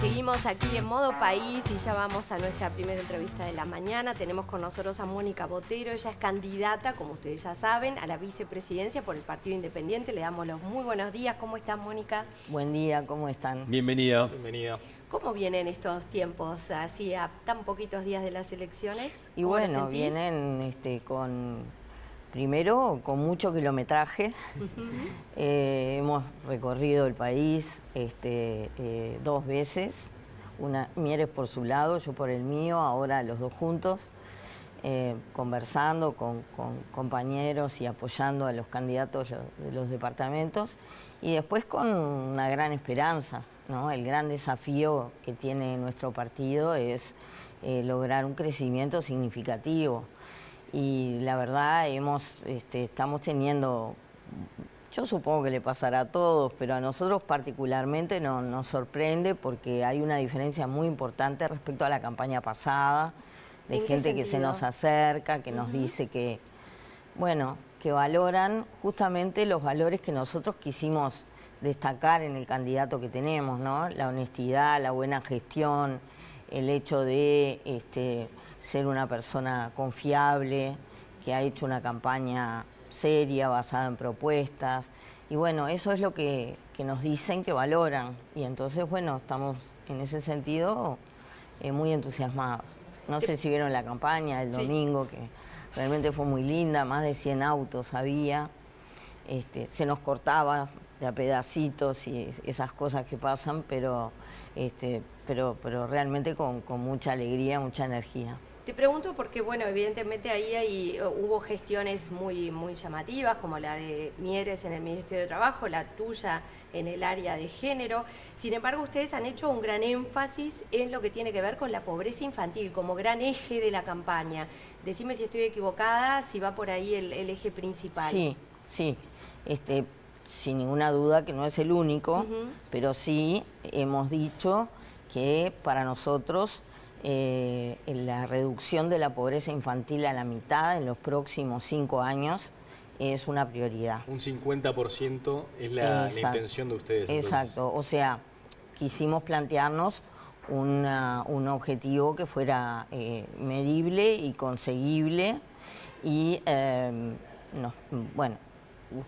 Seguimos aquí en Modo País y ya vamos a nuestra primera entrevista de la mañana. Tenemos con nosotros a Mónica Botero. Ella es candidata, como ustedes ya saben, a la vicepresidencia por el Partido Independiente. Le damos los muy buenos días. ¿Cómo estás, Mónica? Buen día, ¿cómo están? Bienvenida. Bienvenida. ¿Cómo vienen estos tiempos, así a tan poquitos días de las elecciones? Y bueno, vienen primero con mucho kilometraje. Hemos recorrido el país 2 veces, Mieres por su lado, yo por el mío, ahora los dos juntos, conversando con compañeros y apoyando a los candidatos de los departamentos, y después con una gran esperanza, ¿no? El gran desafío que tiene nuestro partido es lograr un crecimiento significativo. Y la verdad estamos teniendo, yo supongo que le pasará a todos, pero a nosotros particularmente nos sorprende porque hay una diferencia muy importante respecto a la campaña pasada, de gente que se nos acerca, que nos dice que, bueno, que valoran justamente los valores que nosotros quisimos destacar en el candidato que tenemos, ¿no? La honestidad, la buena gestión, el hecho de ser una persona confiable, que ha hecho una campaña seria, basada en propuestas. Y bueno, eso es lo que nos dicen que valoran. Y entonces, bueno, estamos en ese sentido muy entusiasmados. No sé si vieron la campaña el domingo, que realmente fue muy linda, más de 100 autos había. Se nos cortaba de a pedacitos y esas cosas que pasan, pero realmente con mucha alegría, mucha energía. Te pregunto porque, bueno, evidentemente ahí hubo gestiones muy llamativas, como la de Mieres en el Ministerio de Trabajo, la tuya en el área de género. Sin embargo, ustedes han hecho un gran énfasis en lo que tiene que ver con la pobreza infantil, como gran eje de la campaña. Decime si estoy equivocada, si va por ahí el eje principal. Sí. Sin ninguna duda que no es el único, pero sí hemos dicho que para nosotros la reducción de la pobreza infantil a la mitad en los próximos 5 años es una prioridad. Un 50% es la intención de ustedes. Exacto, entonces. O sea, quisimos plantearnos un objetivo que fuera medible y conseguible y, bueno,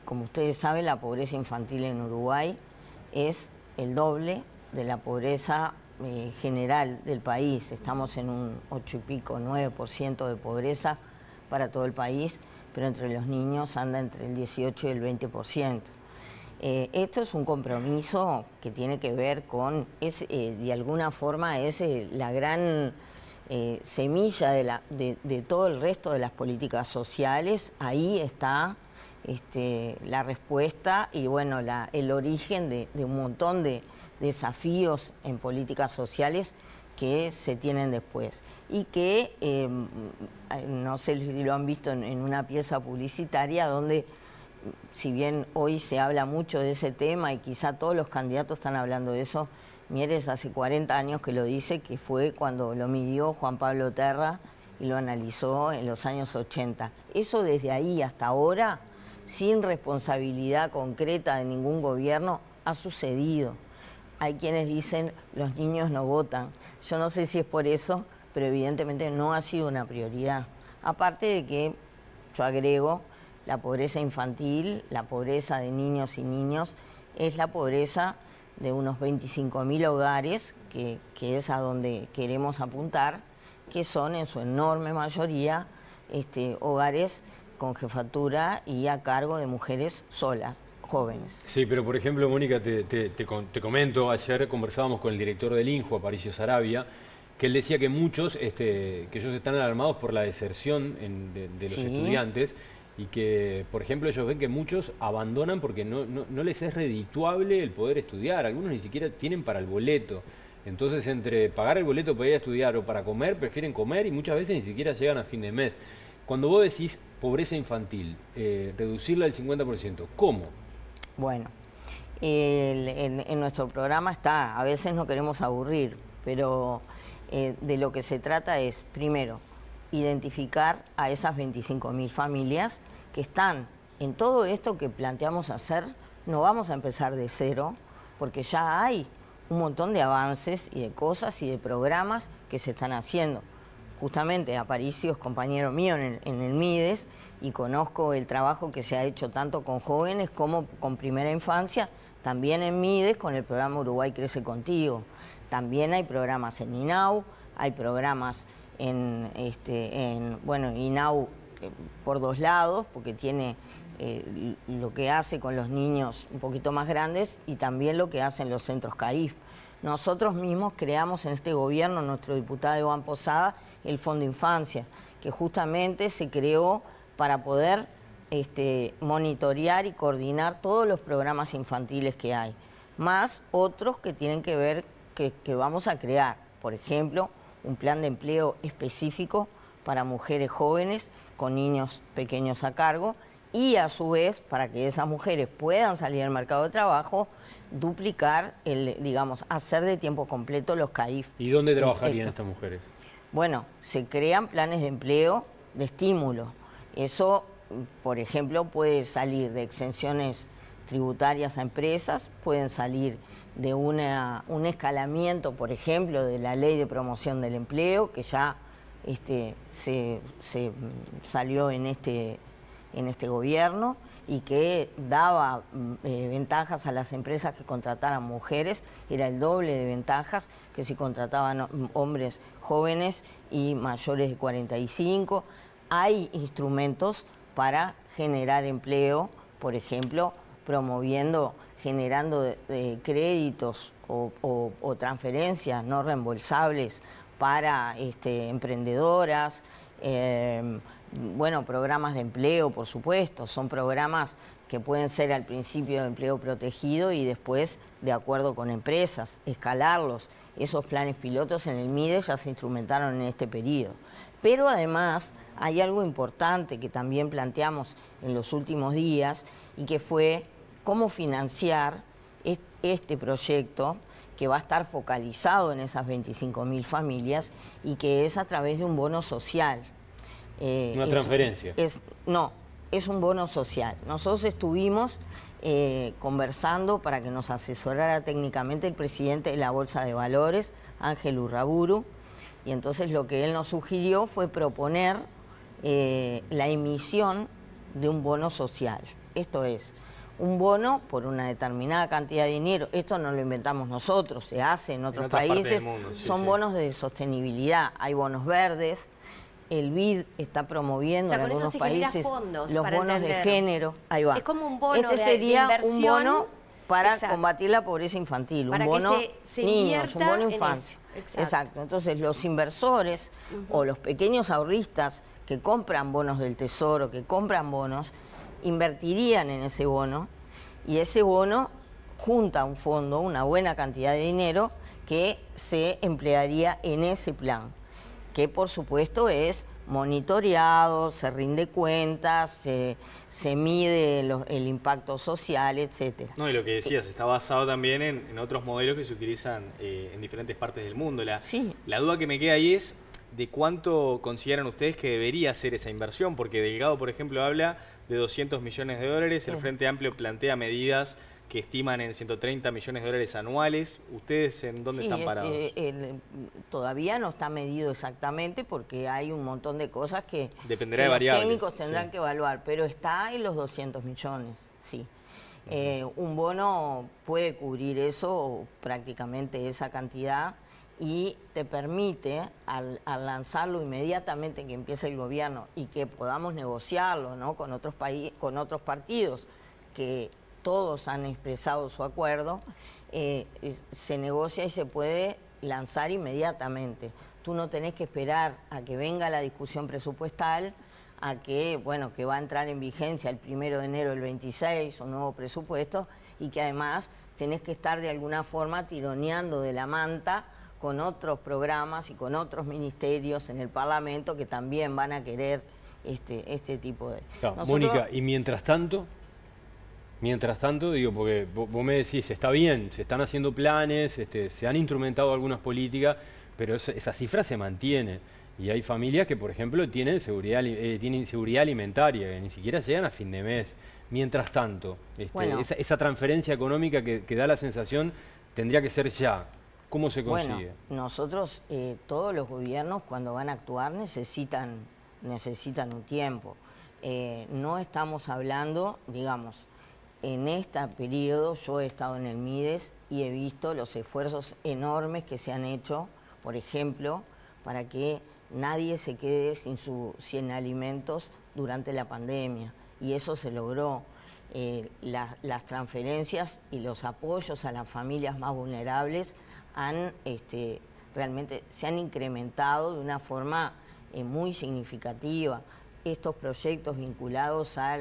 como ustedes saben, la pobreza infantil en Uruguay es el doble de la pobreza general del país. Estamos en un 8 y pico, 9% de pobreza para todo el país, pero entre los niños anda entre el 18 y el 20%. Esto es un compromiso que tiene que ver con, de alguna forma, es la gran semilla de todo el resto de las políticas sociales. Ahí está la respuesta y, bueno, el origen de un montón de desafíos en políticas sociales que se tienen después y que no sé si lo han visto en una pieza publicitaria donde, si bien hoy se habla mucho de ese tema y quizá todos los candidatos están hablando de eso, Mieres hace 40 años que lo dice, que fue cuando lo midió Juan Pablo Terra y lo analizó en los años 80. Eso desde ahí hasta ahora, sin responsabilidad concreta de ningún gobierno, ha sucedido. Hay quienes dicen los niños no votan. Yo no sé si es por eso, pero evidentemente no ha sido una prioridad. Aparte de que, yo agrego, la pobreza infantil, la pobreza de niños y niños, es la pobreza de unos 25.000 hogares, que es a donde queremos apuntar, que son en su enorme mayoría hogares con jefatura y a cargo de mujeres solas, jóvenes. Sí, pero por ejemplo, Mónica, te comento, ayer conversábamos con el director del INJU, Aparicio Sarabia, que él decía que muchos, que ellos están alarmados por la deserción de los estudiantes y que, por ejemplo, ellos ven que muchos abandonan porque no les es redituable el poder estudiar, algunos ni siquiera tienen para el boleto. Entonces, entre pagar el boleto para ir a estudiar o para comer, prefieren comer y muchas veces ni siquiera llegan a fin de mes. Cuando vos decís pobreza infantil, reducirla al 50%, ¿cómo? Bueno, en nuestro programa está, a veces no queremos aburrir, pero de lo que se trata es, primero, identificar a esas 25.000 familias que están en todo esto que planteamos hacer. No vamos a empezar de cero, porque ya hay un montón de avances y de cosas y de programas que se están haciendo. Justamente Aparicio es compañero mío en el MIDES y conozco el trabajo que se ha hecho tanto con jóvenes como con primera infancia, también en MIDES con el programa Uruguay Crece Contigo. También hay programas en INAU, hay programas en INAU por 2 lados, porque tiene lo que hace con los niños un poquito más grandes y también lo que hacen los centros CAIF. Nosotros mismos creamos en este gobierno, nuestro diputado Iván Posada, el Fondo Infancia, que justamente se creó para poder monitorear y coordinar todos los programas infantiles que hay, más otros que tienen que ver que vamos a crear. Por ejemplo, un plan de empleo específico para mujeres jóvenes con niños pequeños a cargo y a su vez, para que esas mujeres puedan salir al mercado de trabajo, duplicar, hacer de tiempo completo los CAIF. ¿Y dónde trabajarían estas mujeres? Bueno, se crean planes de empleo de estímulo. Eso, por ejemplo, puede salir de exenciones tributarias a empresas, pueden salir de un escalamiento, por ejemplo, de la Ley de Promoción del Empleo, que ya se salió en este gobierno y que daba ventajas a las empresas que contrataran mujeres, era el doble de ventajas que si contrataban hombres jóvenes y mayores de 45. Hay instrumentos para generar empleo, por ejemplo, generando créditos o transferencias no reembolsables para emprendedoras, programas de empleo, por supuesto, son programas que pueden ser al principio de empleo protegido y después de acuerdo con empresas, escalarlos. Esos planes pilotos en el MIDES ya se instrumentaron en este periodo. Pero además hay algo importante que también planteamos en los últimos días y que fue cómo financiar este proyecto que va a estar focalizado en esas 25.000 familias y que es a través de un bono social. ¿Una transferencia? Es un bono social. Nosotros estuvimos conversando para que nos asesorara técnicamente el presidente de la Bolsa de Valores, Ángel Urraburu, y entonces lo que él nos sugirió fue proponer la emisión de un bono social. Esto es, un bono por una determinada cantidad de dinero. Esto no lo inventamos nosotros, se hace en otros países. Son bonos de sostenibilidad. Hay bonos verdes. El BID está promoviendo en algunos países los bonos de género. Ahí va. Es como un bono sería de inversión, un bono para exacto, combatir la pobreza infantil, para un bono que se niños, un bono infancia. Exacto. Entonces los inversores o los pequeños ahorristas que compran bonos del Tesoro, que compran bonos, invertirían en ese bono y ese bono junta a un fondo una buena cantidad de dinero que se emplearía en ese plan, que por supuesto es monitoreado, se rinde cuentas, se mide el impacto social, etcétera. No, y lo que decías, está basado también en otros modelos que se utilizan en diferentes partes del mundo. La duda que me queda ahí es de cuánto consideran ustedes que debería ser esa inversión, porque Delgado, por ejemplo, habla de 200 millones de dólares, el Frente Amplio plantea medidas que estiman en 130 millones de dólares anuales. ¿Ustedes en dónde están parados? Todavía no está medido exactamente porque hay un montón de cosas que, dependerá de variables. Los técnicos tendrán que evaluar, pero está en los 200 millones, sí. Un bono puede cubrir eso, prácticamente esa cantidad, y te permite, al lanzarlo inmediatamente que empiece el gobierno y que podamos negociarlo, ¿no?, con otros partidos que todos han expresado su acuerdo, se negocia y se puede lanzar inmediatamente. Tú no tenés que esperar a que venga la discusión presupuestal, a que va a entrar en vigencia el 1 de enero del 26, un nuevo presupuesto, y que además tenés que estar de alguna forma tironeando de la manta con otros programas y con otros ministerios en el Parlamento que también van a querer este tipo de... Mónica, y mientras tanto, digo, porque vos me decís, está bien, se están haciendo planes, se han instrumentado algunas políticas, pero esa cifra se mantiene. Y hay familias que, por ejemplo, tienen inseguridad alimentaria, que ni siquiera llegan a fin de mes. Mientras tanto, esa transferencia económica que da la sensación tendría que ser ya. ¿Cómo se consigue? Bueno, nosotros, todos los gobiernos cuando van a actuar necesitan un tiempo. No estamos hablando, digamos, en este periodo yo he estado en el Mides y he visto los esfuerzos enormes que se han hecho, por ejemplo, para que nadie se quede sin alimentos durante la pandemia. Y eso se logró. Las transferencias y los apoyos a las familias más vulnerables realmente se han incrementado de una forma muy significativa. Estos proyectos vinculados a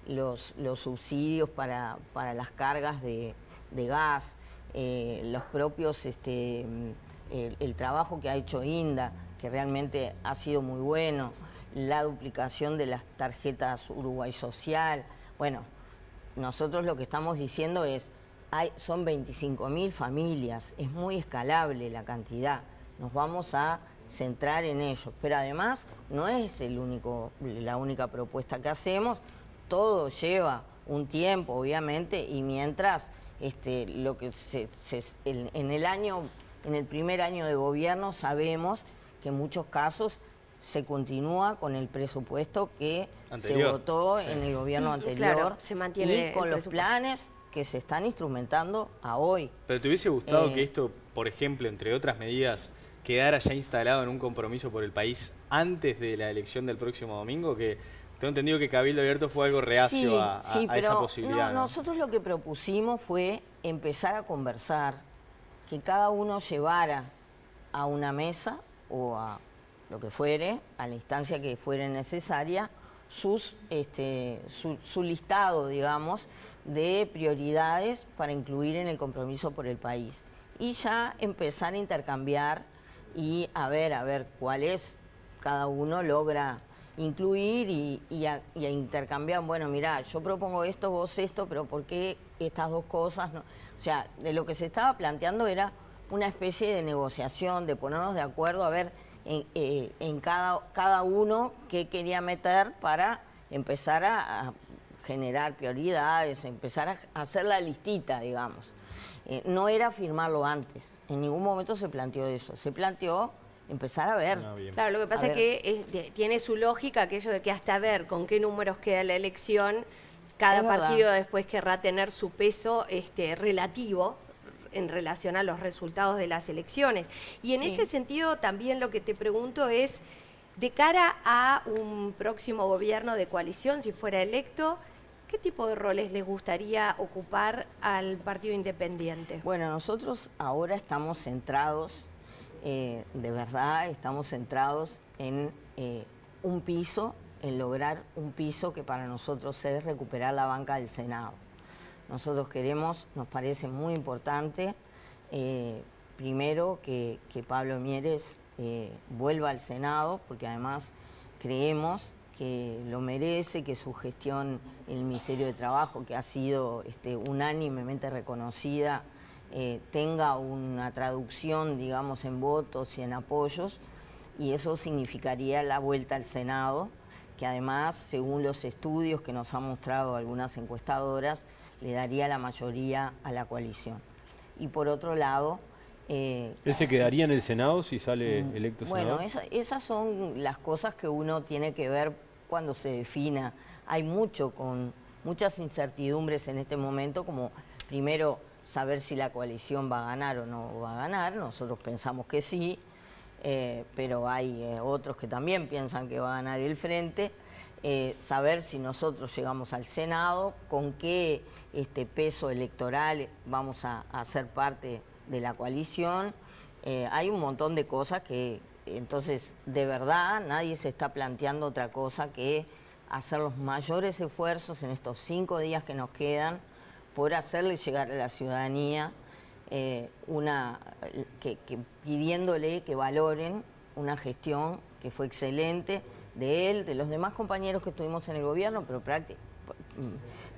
los subsidios para las cargas de gas, los propios, el trabajo que ha hecho INDA, que realmente ha sido muy bueno, la duplicación de las tarjetas Uruguay Social. Bueno, nosotros lo que estamos diciendo es, son 25.000 familias, es muy escalable la cantidad, nos vamos a centrar en ello, pero además no es la única propuesta que hacemos, todo lleva un tiempo obviamente, y mientras lo que en el primer año de gobierno sabemos que en muchos casos se continúa con el presupuesto que se votó en el gobierno anterior, claro, se mantiene y con los planes que se están instrumentando a hoy. ¿Pero te hubiese gustado que esto, por ejemplo, entre otras medidas, quedara ya instalado en un compromiso por el país antes de la elección del próximo domingo? Que tengo entendido que Cabildo Abierto fue algo reacio a esa posibilidad. No, nosotros lo que propusimos fue empezar a conversar, que cada uno llevara a una mesa o a lo que fuere, a la instancia que fuere necesaria, su listado, digamos, de prioridades para incluir en el compromiso por el país. Y ya empezar a intercambiar y a ver cuáles cada uno logra incluir y a intercambiar. Bueno, mirá, yo propongo esto, vos esto, pero ¿por qué estas dos cosas no? O sea, de lo que se estaba planteando era una especie de negociación, de ponernos de acuerdo a ver en cada uno qué quería meter para empezar a generar prioridades, empezar a hacer la listita, digamos. No era firmarlo antes, en ningún momento se planteó eso, se planteó empezar a ver. Claro, lo que pasa es que tiene su lógica aquello de que hasta ver con qué números queda la elección, cada partido después querrá tener su peso relativo en relación a los resultados de las elecciones. Y en ese sentido también lo que te pregunto es, de cara a un próximo gobierno de coalición, si fuera electo, ¿qué tipo de roles les gustaría ocupar al Partido Independiente? Bueno, nosotros ahora estamos centrados, de verdad, estamos centrados en un piso, en lograr un piso que para nosotros es recuperar la banca del Senado. Nosotros queremos, nos parece muy importante, primero que Pablo Mieres vuelva al Senado, porque además creemos que lo merece, que su gestión en el Ministerio de Trabajo, que ha sido unánimemente reconocida, tenga una traducción, digamos, en votos y en apoyos, y eso significaría la vuelta al Senado, que además, según los estudios que nos han mostrado algunas encuestadoras, le daría la mayoría a la coalición. Y por otro lado... ¿Él se quedaría en el Senado si sale electo senador? Bueno, esas son las cosas que uno tiene que ver cuando se defina. Hay muchas incertidumbres en este momento, como primero saber si la coalición va a ganar o no va a ganar. Nosotros pensamos que sí, pero hay otros que también piensan que va a ganar el Frente. Saber si nosotros llegamos al Senado, con qué peso electoral vamos a ser parte de la coalición. Hay un montón de cosas que, entonces, de verdad, nadie se está planteando otra cosa que hacer los mayores esfuerzos en estos 5 días que nos quedan por hacerle llegar a la ciudadanía pidiéndole que valoren una gestión que fue excelente de él, de los demás compañeros que estuvimos en el gobierno, pero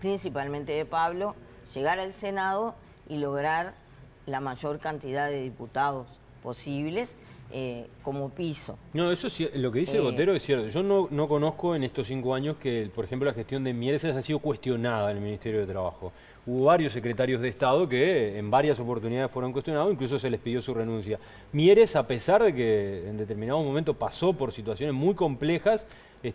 principalmente de Pablo, llegar al Senado y lograr la mayor cantidad de diputados posibles como piso. No, eso sí, lo que dice Botero es cierto. Yo no conozco en estos 5 años que, por ejemplo, la gestión de Mieres haya sido cuestionada en el Ministerio de Trabajo. hubo varios secretarios de Estado que en varias oportunidades fueron cuestionados, incluso se les pidió su renuncia. Mieres, a pesar de que en determinado momento pasó por situaciones muy complejas,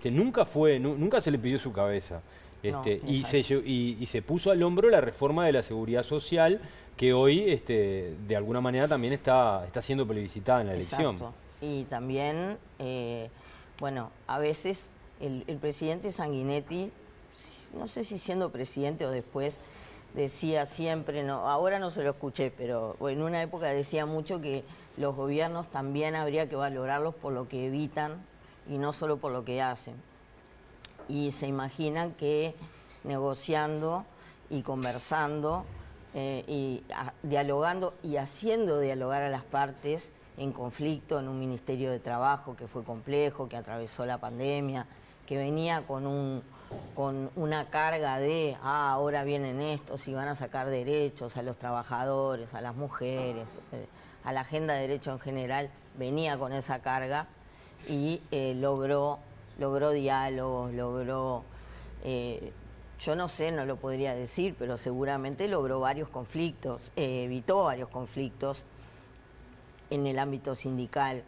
nunca se le pidió su cabeza. Y se puso al hombro la reforma de la seguridad social, que hoy de alguna manera también está siendo plebiscitada en la elección. Y también, bueno, a veces el presidente Sanguinetti, no sé si siendo presidente o después, decía siempre, ahora no se lo escuché, pero en una época decía mucho que los gobiernos también habría que valorarlos por lo que evitan y no solo por lo que hacen. Y se imaginan que negociando y conversando dialogando y haciendo dialogar a las partes en conflicto en un Ministerio de Trabajo que fue complejo, que atravesó la pandemia, que venía con una carga de, ahora vienen estos y van a sacar derechos a los trabajadores, a las mujeres, a la agenda de derechos en general, venía con esa carga y logró diálogos, yo no sé, no lo podría decir, pero seguramente logró varios conflictos, evitó varios conflictos en el ámbito sindical.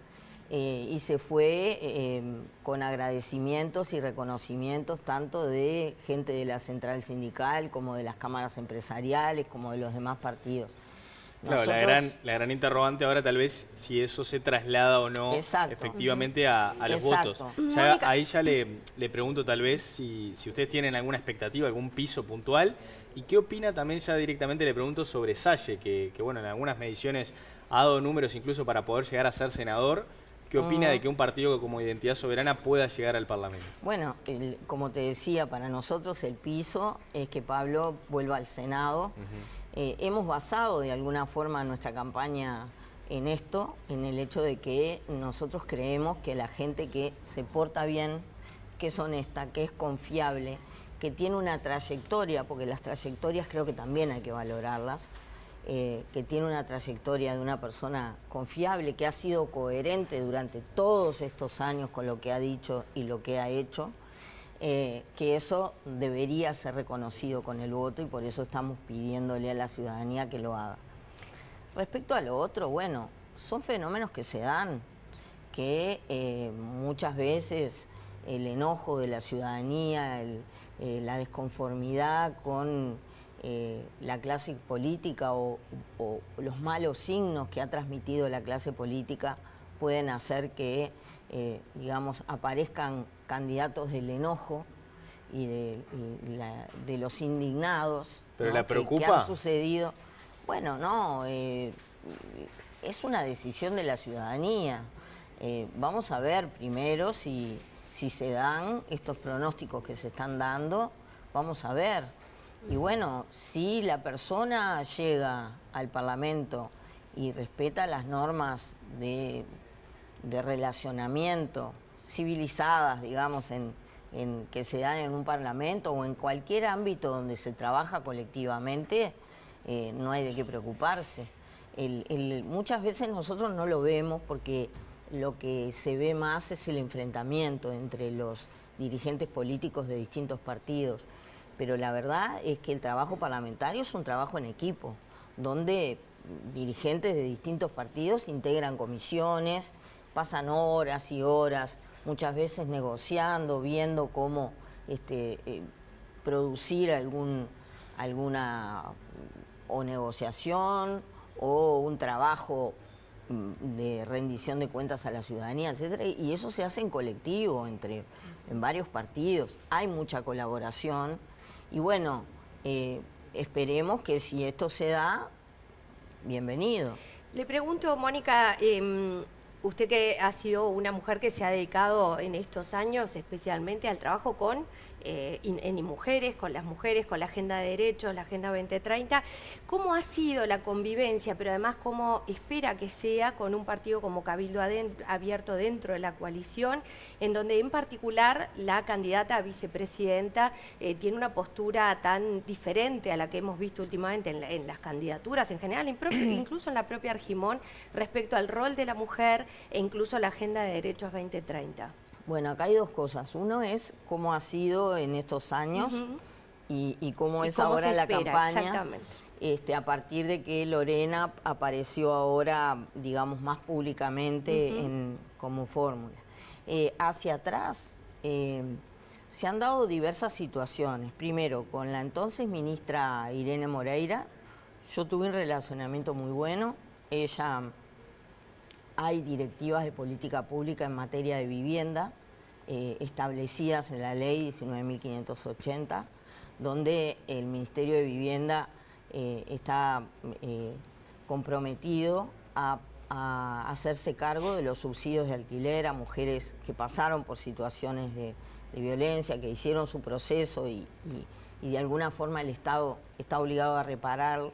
Y se fue con agradecimientos y reconocimientos tanto de gente de la central sindical como de las cámaras empresariales, como de los demás partidos. Claro, la gran interrogante ahora tal vez si eso se traslada o no efectivamente a los votos. Ahí ya le pregunto tal vez si ustedes tienen alguna expectativa, algún piso puntual. ¿Y qué opina también ya directamente le pregunto sobre Salle, que bueno, en algunas mediciones ha dado números incluso para poder llegar a ser senador? ¿Qué opina de que un partido como Identidad Soberana pueda llegar al Parlamento? Bueno, como te decía, para nosotros el piso es que Pablo vuelva al Senado. Hemos basado de alguna forma nuestra campaña en esto, en el hecho de que nosotros creemos que la gente que se porta bien, que es honesta, que es confiable, que tiene una trayectoria, porque las trayectorias creo que también hay que valorarlas, que tiene una trayectoria de una persona confiable, que ha sido coherente durante todos estos años con lo que ha dicho y lo que ha hecho, que eso debería ser reconocido con el voto y por eso estamos pidiéndole a la ciudadanía que lo haga. Respecto a lo otro, bueno, son fenómenos que se dan, que muchas veces el enojo de la ciudadanía, la desconformidad con la clase política o los malos signos que ha transmitido la clase política pueden hacer que, digamos, aparezcan candidatos del enojo y de los indignados. ¿Pero la preocupa? Que han sucedido. Bueno, no, es una decisión de la ciudadanía. Vamos a ver primero si se dan estos pronósticos que se están dando, vamos a ver. Y bueno, si la persona llega al Parlamento y respeta las normas de relacionamiento civilizadas, digamos, que se dan en un Parlamento o en cualquier ámbito donde se trabaja colectivamente, no hay de qué preocuparse. Muchas veces nosotros no lo vemos porque lo que se ve más es el enfrentamiento entre los dirigentes políticos de distintos partidos. Pero la verdad es que el trabajo parlamentario es un trabajo en equipo, donde dirigentes de distintos partidos integran comisiones, pasan horas y horas, muchas veces negociando, viendo cómo producir alguna o negociación o un trabajo de rendición de cuentas a la ciudadanía, etcétera, y eso se hace en colectivo, en varios partidos. Hay mucha colaboración y bueno, esperemos que si esto se da, bienvenido. Le pregunto, Mónica, usted que ha sido una mujer que se ha dedicado en estos años especialmente al trabajo con mujeres, con las mujeres, con la Agenda de Derechos, la Agenda 2030, ¿cómo ha sido la convivencia, pero además cómo espera que sea con un partido como Cabildo Abierto dentro de la coalición, en donde en particular la candidata a vicepresidenta tiene una postura tan diferente a la que hemos visto últimamente en las candidaturas en general, incluso en la propia Argimón, respecto al rol de la mujer e incluso la Agenda de Derechos 2030? Bueno, acá hay dos cosas. Uno es cómo ha sido en estos años y cómo es cómo ahora se la espera, campaña. exactamente. A partir de que Lorena apareció ahora, digamos, más públicamente como fórmula. Hacia atrás se han dado diversas situaciones. Primero, con la entonces ministra Irene Moreira, yo tuve un relacionamiento muy bueno. Hay directivas de política pública en materia de vivienda establecidas en la ley 19.580, donde el Ministerio de Vivienda está comprometido a hacerse cargo de los subsidios de alquiler a mujeres que pasaron por situaciones de violencia, que hicieron su proceso y de alguna forma el Estado está obligado a reparar,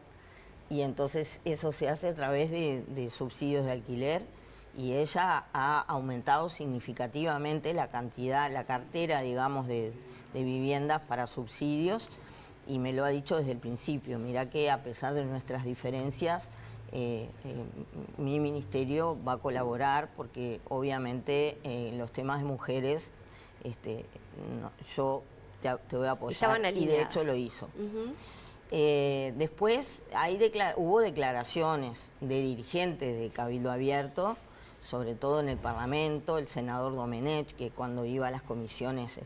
y entonces eso se hace a través de subsidios de alquiler, y ella ha aumentado significativamente la cartera, digamos, de viviendas para subsidios, y me lo ha dicho desde el principio. Mirá que a pesar de nuestras diferencias, mi ministerio va a colaborar, porque obviamente los temas de mujeres yo te voy a apoyar. Estaban alineadas. Y de hecho lo hizo. Después hubo declaraciones de dirigentes de Cabildo Abierto, sobre todo en el Parlamento, el senador Domenech, que cuando iba a las comisiones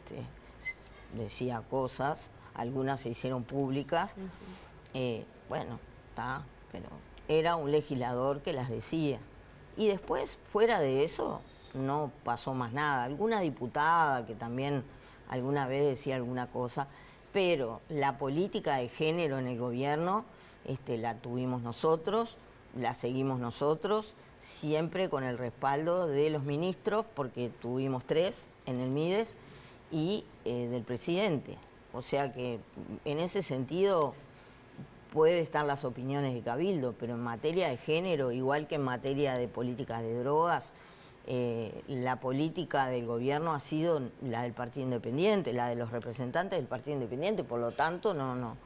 decía cosas, algunas se hicieron públicas. Bueno, está, pero era un legislador que las decía. Y después, fuera de eso, no pasó más nada. Alguna diputada que también alguna vez decía alguna cosa, pero la política de género en el gobierno la tuvimos nosotros, la seguimos nosotros, siempre con el respaldo de los ministros, porque tuvimos 3 en el MIDES, y del presidente. O sea que en ese sentido puede estar las opiniones de Cabildo, pero en materia de género, igual que en materia de políticas de drogas, la política del gobierno ha sido la del Partido Independiente, la de los representantes del Partido Independiente, por lo tanto no.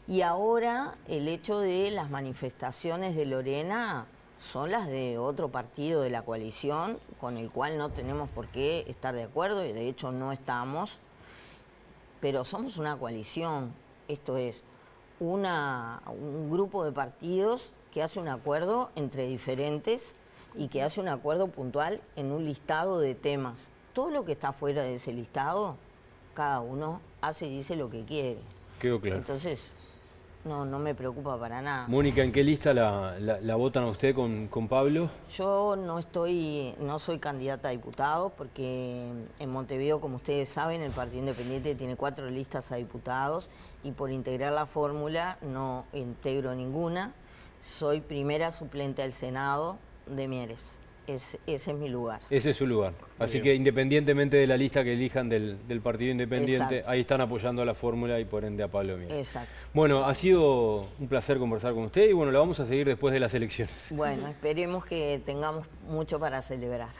Y ahora el hecho de las manifestaciones de Lorena son las de otro partido de la coalición, con el cual no tenemos por qué estar de acuerdo, y de hecho no estamos, pero somos una coalición. Esto es un grupo de partidos que hace un acuerdo entre diferentes y que hace un acuerdo puntual en un listado de temas. Todo lo que está fuera de ese listado, cada uno hace y dice lo que quiere. Quedó claro. Entonces, no me preocupa para nada. Mónica, ¿en qué lista la votan a usted con Pablo? Yo no soy candidata a diputado, porque en Montevideo, como ustedes saben, el Partido Independiente tiene 4 listas a diputados, y por integrar la fórmula no integro ninguna. Soy primera suplente al Senado de Mieres. Ese es mi lugar. Ese es su lugar. Así que independientemente de la lista que elijan del Partido Independiente, exacto, ahí están apoyando a la fórmula y por ende a Pablo Mieres. Exacto. Bueno, ha sido un placer conversar con usted, y bueno, la vamos a seguir después de las elecciones. Bueno, esperemos que tengamos mucho para celebrar.